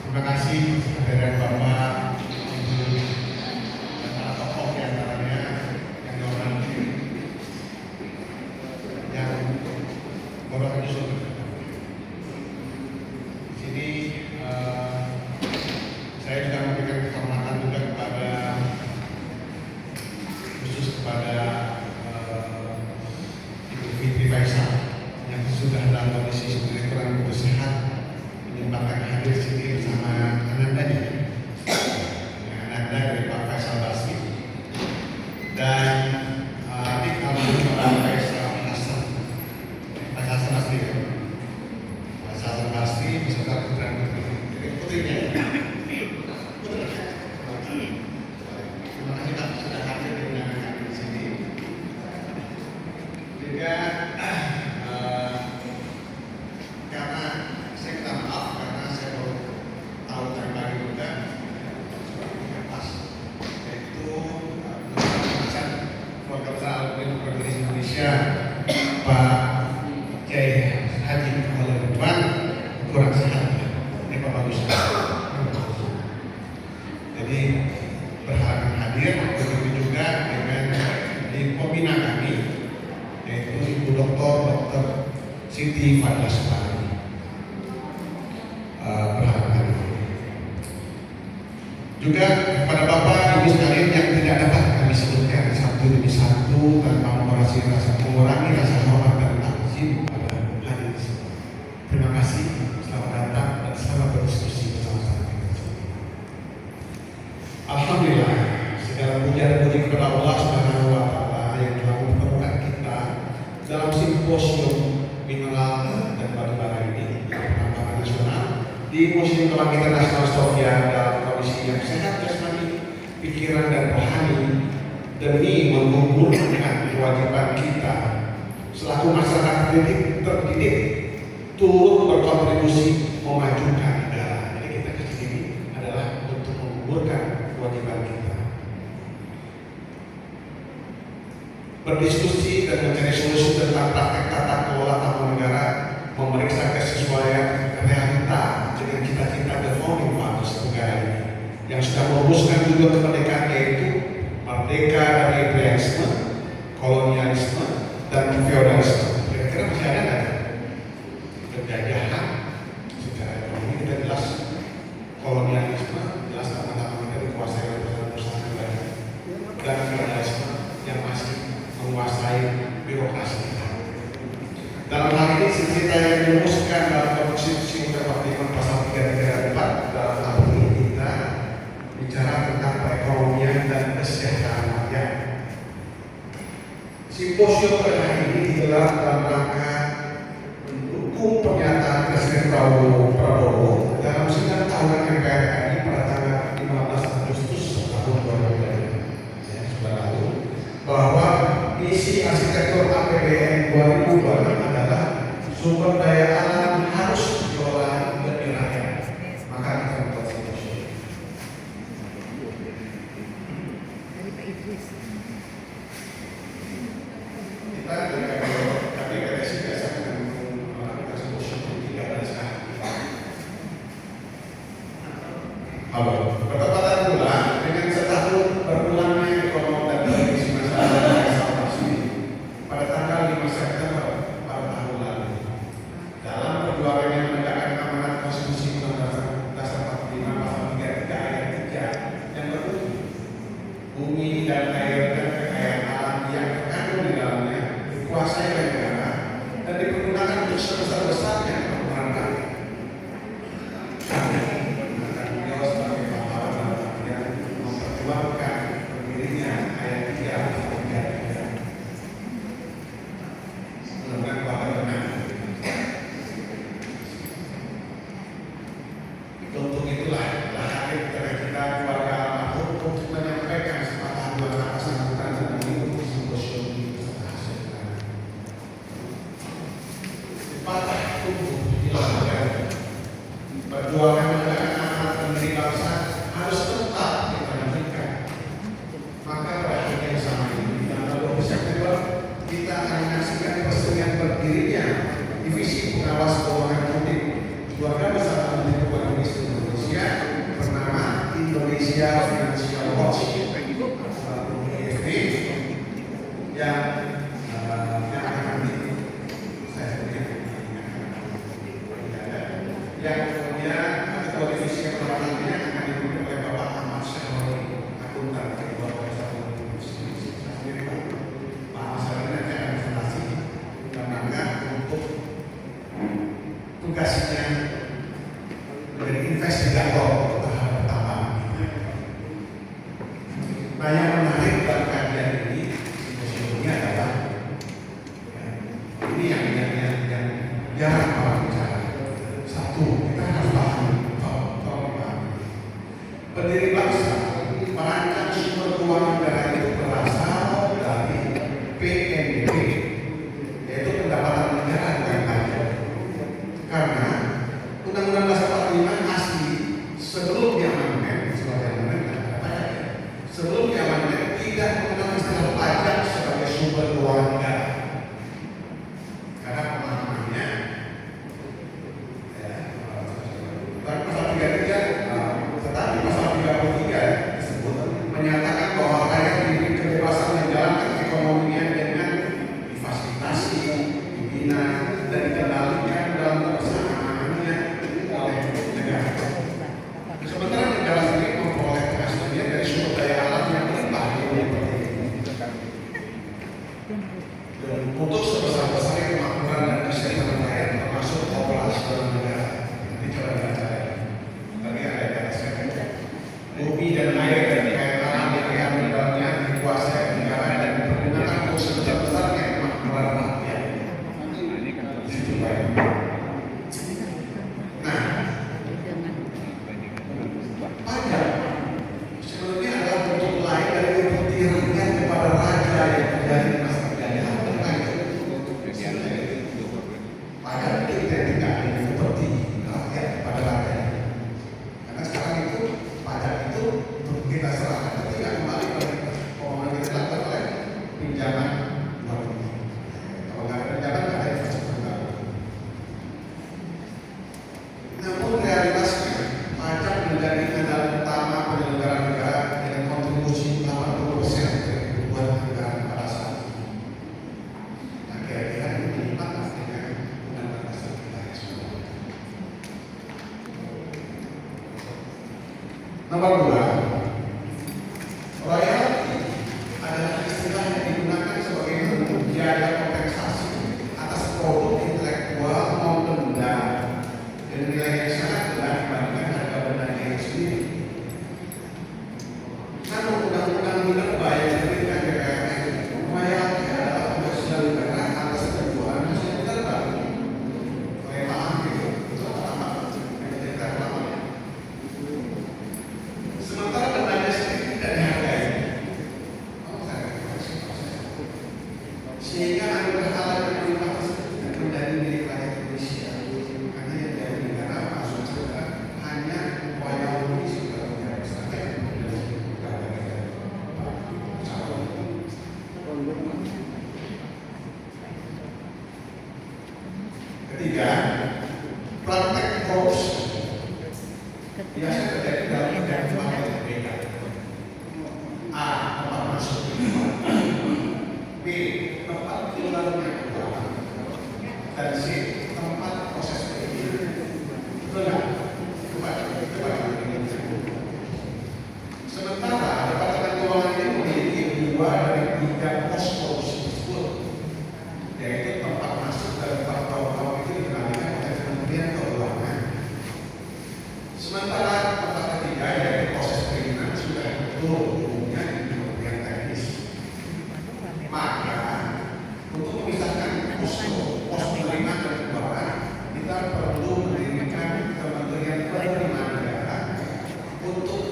Terima kasih kehadiran Bapak, Ibu, dan para tokoh di antaranya yang dihormati, yang Bapak menyusul. Di sini saya juga memberikan kehormatan juga kepada khusus kepada Ibu Fitri Faisal yang sudah dalam kondisi sebenarnya kurang begitu sehat, menyempatkan hadir sini bersama anandanya, Ananda dari Pak Faisal Basri dan adik almarhum Pak Faisal Hasan, Pak Hasan Basri, Pak Hasan Basri beserta putra putrinya. Terima kasih Pak sudah hadir di undangan kami di sini. Juga karena saya minta maaf karena saya baru tahu tadi pagi juga seperti pas yaitu pengawasan keluarga besar alumni Universitas Indonesia Pak Kiai Haji Muhammad Ridwan kurang sehat. Ini Pak bagus. Jadi berharap hadir, begitu juga dengan di pembina kami yaitu Ibu Dr. Siti Fadla Supari. Juga kepada Bapak Ibu sekalian yang tidak dapat kami sebutkan satu demi satu tanpa mengurangi rasa hormat dan takzim pada hari ini. Terima kasih, selamat datang dan selamat berdiskusi bersama-sama. Alhamdulillah, segala puja dan puji kepada Allah Subhanahu wa Ta'ala yang telah mempertemukan kita dalam simposium mineral dan batu bara ini pertambangan nasional di Museum Kebangkitan Nasional Sofia dalam kondisi yang sehat jasmani, pikiran dan rohani demi menggugurkan kewajiban kita selaku masyarakat terdidik turut berkontribusi memajukan negara. Jadi kita kesini adalah untuk menggugurkan kewajiban kita, berdiskusi dan mencari solusi tentang praktek tata kelola tamu negara, memeriksa kesesuaian realita dengan cita-cita the founding fathers negara ini yang sudah merumuskan juga kemerdekaan, yaitu merdeka dari imperialisme, kolonialisme, dan feodalisme. Kira-kira masih ada nggak? Penjajahan secara ekonomi kita jelas, kolonialisme jelas teman-teman kita dikuasai oleh perusahaan negara, dan feodalisme yang masih menguasai birokrasi kita. Dalam hal ini cita-cita yang dirumuskan dalam Konstitusi Undang-Undang 45 Pasal 334 dalam tahun ini kita bicara tentang perekonomian dan kesejahteraan rakyat. Simposium pada hari ini digelar dalam rangka mendukung pernyataan Presiden Prabowo dalam sidang tahunan MPR RI pada tanggal 15 Agustus tahun 2020 bahwa misi arsitektur APBN 2026 adalah sumber daya alam harus dikelola demi rakyat. Maka kita membuat simposium. Kita tapi KDSI biasa melakukan simposium tiga kali sekali. Halo, bertepatan pula dengan setahun berulangnya ekonomi dan kondisi masyarakat pada tanggal 5 September pada tahun lalu. Dalam perjuangan yang menegakkan amanat Konstitusi Undang-Undang Dasar 45 Pasal 33 ayat 3 yang berbunyi, bumi dan air dan kekayaan alam yang terkandung di dalamnya dikuasai oleh negara dan dipergunakan untuk sebesar-besarnya kemakmuran rakyat. Memperjuangkan berdirinya ayat 3 tentang bahwa benar. Untuk itulah hadir kepada kita keluarga almarhum untuk menyampaikan sepatah dua kata sambutan dan mengikuti simposium ini beserta hasilnya. Sepatah tubuh dilakukan perjuangan menegakkan amanat pendiri bangsa harus tetap kita lanjutkan. Maka pada hari yang sama ini tanggal 20 September kita akan menyaksikan perserian berdirinya Divisi Pengawas Keuangan Publik tugasnya menjadi investigator tahap pertama. Nah, yang menarik dalam kajian ini simposium adalah ini yang jarang orang bicara. Satu, kita harus pahami, pendiri bangsa merancang sumber keuangan negara itu berasal dari PNBP, yaitu pendapatan negara bukan pajak. Karena Undang-Undang Dasar 45 asli sebelum diamandemen, sebelum diamandemen tidak mengenal istilah pajak sebagai sumber keuangan negara. Karena pemahamannya, pasal 33, tetapi pasal 33 disebut menyatakan bahwa rakyat diberi kebebasan menjalankan ekonominya dengan difasilitasi, dibina, dan dikendalikan dalam kebersamaan oleh negara. Sementara negara sendiri memperoleh keaslian dari sumber daya alam yang melimpah dan untuk sebesar-besarnya kemakmuran dan kesejahteraan rakyat termasuk operasional negara. Nanti coba dibaca ya. Tapi ada di atasnya. Bumi dan air dan kaya tanah yang di dalamnya dikuasai negara dan dipergunakan untuk sebesar-besarnya kemakmuran rakyat. Di situ baik. Nah, pajak sebenarnya adalah bentuk lain dari upeti rakyat kepada raja yang terjadi di masa perjalanan. Pajak itu tidak dengan upeti rakyat kepada rakyat. Karena sekarang itu pajak itu kita serahkan ketika kembali pada keuangan kita dilakukan oleh pinjaman luar negeri. Kalau nggak ada pinjaman nggak ada infrastruktur. Namun realitasnya pajak menjadi kendala utama penyelenggara negara dengan kontribusi 80% dari kebutuhan negara pada saat ini. Nah, kira-kira ini melipat dengan Undang-Undang Dasar kita yang semua. Nomor 2, royalti adalah istilah yang digunakan sebagai bentuk biaya kompensasi atas produk intelektual non benda dengan nilai yang sangat rendah dibandingkan harga bendanya itu sendiri. Namun undang-undang minerba yang diberikan BPN royalti adalah penghasilan negara atas penjualan hasil minerba. Oleh paham gitu, itu apa? Yang kita paham. Sementara bendanya sendiri tidak dihargai. Sehingga ada berhala yang melimpah tersebut tidak menjadi milik rakyat Indonesia. Karena yang dari negara masuk saja hanya royalti sebenarnya saja. Ketiga, praktek korupsi biasa terjadi dalam negara yang berbeda. A. Tempat masuk, B. Tempat keluarnya keuangan, dan C. Tempat proses perizinan. Betul nggak? Coba. Sementara Departemen Keuangan ini memiliki 2 dari 3 pos korupsi tersebut, yaitu tempat masuk dan tempat keluar itu dikendalikan oleh Kementerian Keuangan. Sementara tempat ketiga yaitu proses perizinan sudah betul umumnya di Kementerian Teknis. Maka untuk memisahkan pos penerimaan dan keuangan, kita perlu mendirikan Kementerian Penerimaan Negara untuk